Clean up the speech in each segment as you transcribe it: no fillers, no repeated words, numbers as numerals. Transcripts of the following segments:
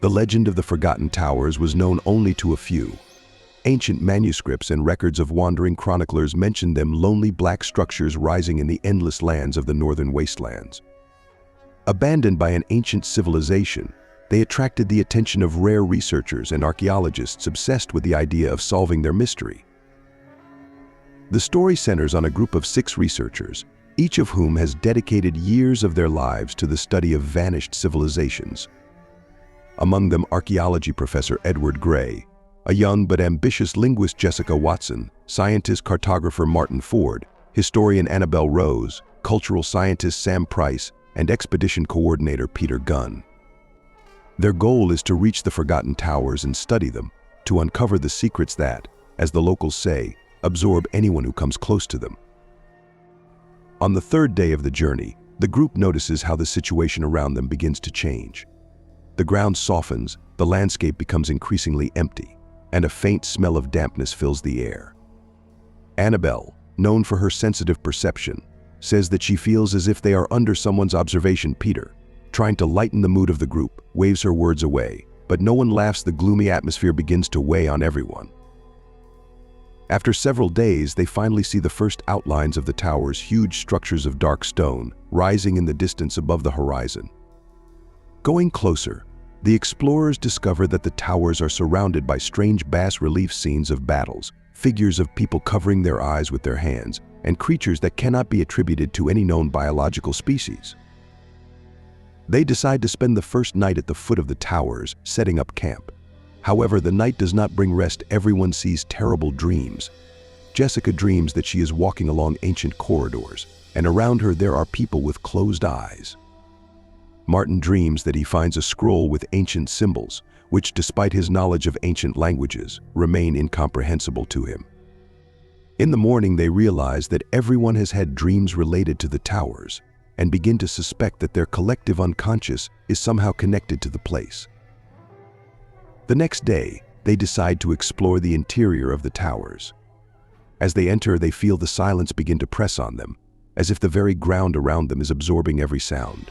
The legend of the Forgotten Towers was known only to a few. Ancient manuscripts and records of wandering chroniclers mentioned them lonely black structures rising in the endless lands of the northern wastelands. Abandoned by an ancient civilization, they attracted the attention of rare researchers and archaeologists obsessed with the idea of solving their mystery. The story centers on a group of 6 researchers, each of whom has dedicated years of their lives to the study of vanished civilizations. Among them, archaeology professor Edward Gray, a young but ambitious linguist Jessica Watson, scientist cartographer Martin Ford, historian Annabelle Rose, cultural scientist Sam Price, and expedition coordinator Peter Gunn. Their goal is to reach the Forgotten Towers and study them, to uncover the secrets that, as the locals say, absorb anyone who comes close to them. On the 3rd day of the journey, the group notices how the situation around them begins to change. The ground softens, the landscape becomes increasingly empty, and a faint smell of dampness fills the air. Annabelle, known for her sensitive perception, says that she feels as if they are under someone's observation. Peter, trying to lighten the mood of the group, waves her words away, but no one laughs. The gloomy atmosphere begins to weigh on everyone. After several days, they finally see the first outlines of the towers, huge structures of dark stone, rising in the distance above the horizon. Going closer, the explorers discover that the towers are surrounded by strange bas-relief scenes of battles, figures of people covering their eyes with their hands, and creatures that cannot be attributed to any known biological species. They decide to spend the first night at the foot of the towers, setting up camp. However, the night does not bring rest. Everyone sees terrible dreams. Jessica dreams that she is walking along ancient corridors, and around her there are people with closed eyes. Martin dreams that he finds a scroll with ancient symbols, which, despite his knowledge of ancient languages, remain incomprehensible to him. In the morning, they realize that everyone has had dreams related to the towers, and begin to suspect that their collective unconscious is somehow connected to the place. The next day, they decide to explore the interior of the towers. As they enter, they feel the silence begin to press on them, as if the very ground around them is absorbing every sound.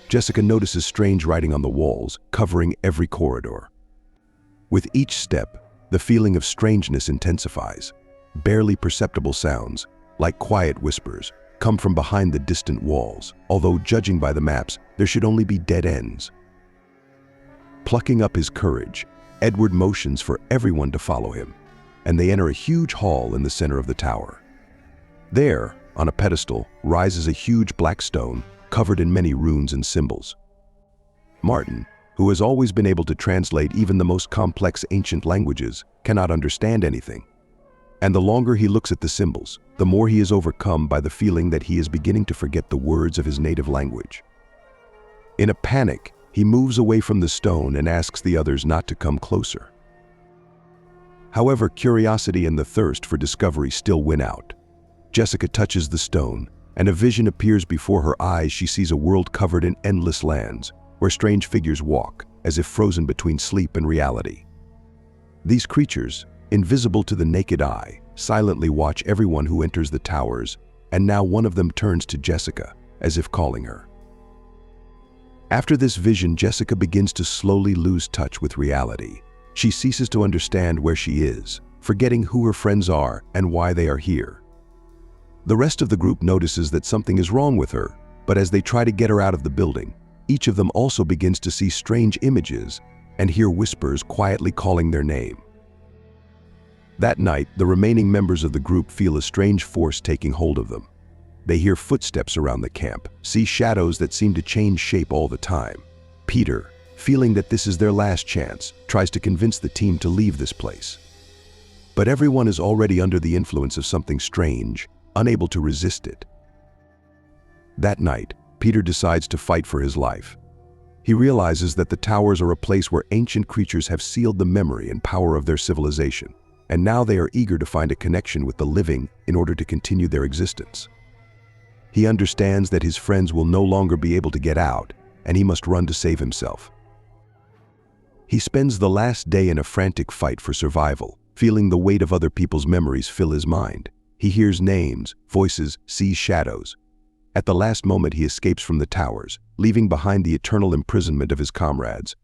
Jessica notices strange writing on the walls, covering every corridor. With each step, the feeling of strangeness intensifies. Barely perceptible sounds, like quiet whispers, come from behind the distant walls, although judging by the maps, there should only be dead ends. Plucking up his courage, Edward motions for everyone to follow him, and they enter a huge hall in the center of the tower. There, on a pedestal, rises a huge black stone covered in many runes and symbols. Martin, who has always been able to translate even the most complex ancient languages, cannot understand anything. And the longer he looks at the symbols, the more he is overcome by the feeling that he is beginning to forget the words of his native language. In a panic, he moves away from the stone and asks the others not to come closer. However, curiosity and the thirst for discovery still win out. Jessica touches the stone, and a vision appears before her eyes. She sees a world covered in endless lands, where strange figures walk, as if frozen between sleep and reality. These creatures, invisible to the naked eye, silently watch everyone who enters the towers, and now one of them turns to Jessica, as if calling her. After this vision, Jessica begins to slowly lose touch with reality. She ceases to understand where she is, forgetting who her friends are and why they are here. The rest of the group notices that something is wrong with her, but as they try to get her out of the building, each of them also begins to see strange images and hear whispers quietly calling their name. That night, the remaining members of the group feel a strange force taking hold of them. They hear footsteps around the camp, see shadows that seem to change shape all the time. Peter, feeling that this is their last chance, tries to convince the team to leave this place. But everyone is already under the influence of something strange, unable to resist it. That night, Peter decides to fight for his life. He realizes that the towers are a place where ancient creatures have sealed the memory and power of their civilization, and now they are eager to find a connection with the living in order to continue their existence. He understands that his friends will no longer be able to get out, and he must run to save himself. He spends the last day in a frantic fight for survival, feeling the weight of other people's memories fill his mind. He hears names, voices, sees shadows. At the last moment, he escapes from the towers, leaving behind the eternal imprisonment of his comrades,